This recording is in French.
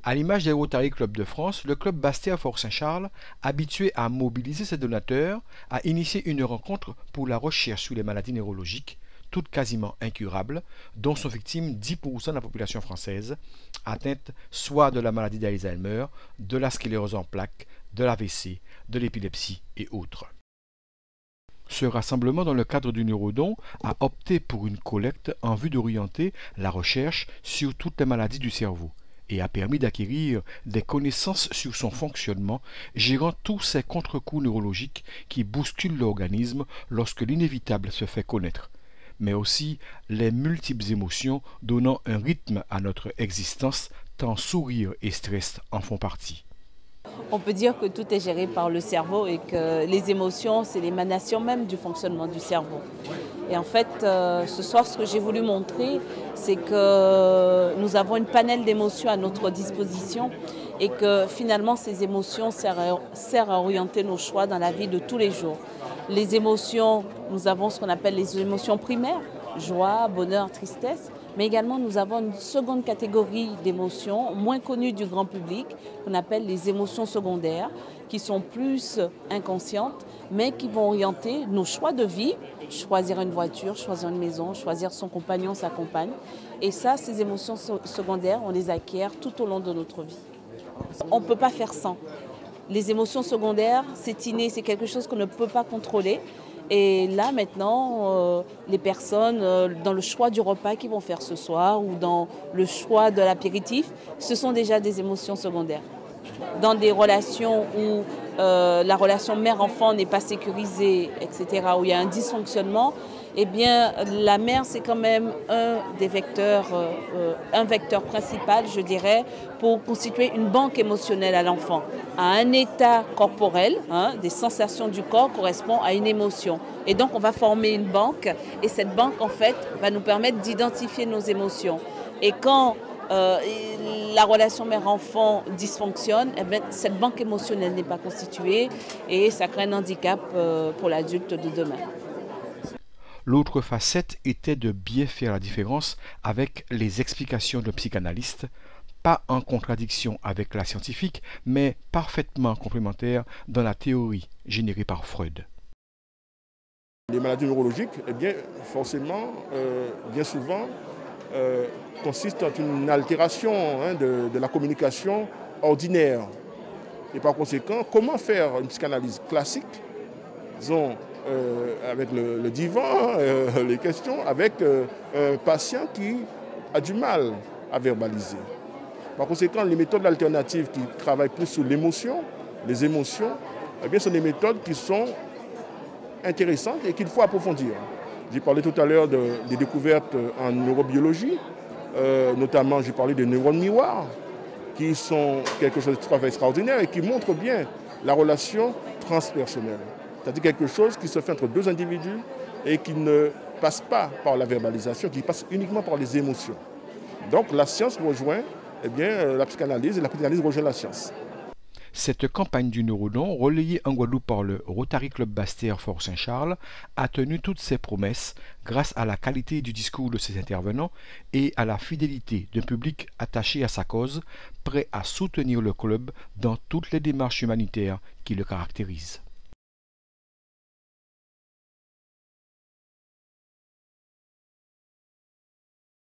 À l'image des Rotary Club de France, le club Bastia-Fort-Saint-Charles, habitué à mobiliser ses donateurs, a initié une rencontre pour la recherche sur les maladies neurologiques, toutes quasiment incurables, dont sont victimes 10% de la population française, atteinte soit de la maladie d'Alzheimer, de la sclérose en plaques, de l'AVC, de l'épilepsie et autres. Ce rassemblement dans le cadre du Neurodon a opté pour une collecte en vue d'orienter la recherche sur toutes les maladies du cerveau et a permis d'acquérir des connaissances sur son fonctionnement, gérant tous ces contre-coups neurologiques qui bousculent l'organisme lorsque l'inévitable se fait connaître, mais aussi les multiples émotions donnant un rythme à notre existence, tant sourire et stress en font partie. On peut dire que tout est géré par le cerveau et que les émotions, c'est l'émanation même du fonctionnement du cerveau. Et en fait, ce soir, ce que j'ai voulu montrer, c'est que nous avons une panel d'émotions à notre disposition et que finalement, ces émotions servent à orienter nos choix dans la vie de tous les jours. Les émotions, nous avons ce qu'on appelle les émotions primaires, joie, bonheur, tristesse. Mais également, nous avons une seconde catégorie d'émotions, moins connues du grand public, qu'on appelle les émotions secondaires, qui sont plus inconscientes, mais qui vont orienter nos choix de vie, choisir une voiture, choisir une maison, choisir son compagnon, sa compagne. Et ça, ces émotions secondaires, on les acquiert tout au long de notre vie. On ne peut pas faire sans. Les émotions secondaires, c'est inné, c'est quelque chose qu'on ne peut pas contrôler. Et là, maintenant, les personnes, dans le choix du repas qu'ils vont faire ce soir ou dans le choix de l'apéritif, ce sont déjà des émotions secondaires. Dans des relations où la relation mère-enfant n'est pas sécurisée, etc., où il y a un dysfonctionnement, eh bien, la mère, c'est quand même un vecteur principal, je dirais, pour constituer une banque émotionnelle à l'enfant. À un état corporel, des sensations du corps correspond à une émotion. Et donc, on va former une banque, et cette banque, en fait, va nous permettre d'identifier nos émotions. Et quand la relation mère-enfant dysfonctionne, eh bien, cette banque émotionnelle n'est pas constituée, et ça crée un handicap pour l'adulte de demain. L'autre facette était de bien faire la différence avec les explications de psychanalystes, pas en contradiction avec la scientifique, mais parfaitement complémentaires dans la théorie générée par Freud. Les maladies neurologiques, eh bien, forcément, bien souvent, consistent en une altération de la communication ordinaire. Et par conséquent, comment faire une psychanalyse classique, disons, avec le divan, les questions, avec un patient qui a du mal à verbaliser. Par conséquent, les méthodes alternatives qui travaillent plus sur l'émotion, les émotions, eh bien, sont des méthodes qui sont intéressantes et qu'il faut approfondir. J'ai parlé tout à l'heure des découvertes en neurobiologie, notamment j'ai parlé des neurones miroirs, qui sont quelque chose de tout à fait extraordinaire et qui montrent bien la relation transpersonnelle. C'est-à-dire quelque chose qui se fait entre deux individus et qui ne passe pas par la verbalisation, qui passe uniquement par les émotions. Donc la science rejoint la psychanalyse et la psychanalyse rejoint la science. Cette campagne du Neurodon, relayée en Guadeloupe par le Rotary Club Bastia-Fort-Saint-Charles, a tenu toutes ses promesses grâce à la qualité du discours de ses intervenants et à la fidélité d'un public attaché à sa cause, prêt à soutenir le club dans toutes les démarches humanitaires qui le caractérisent.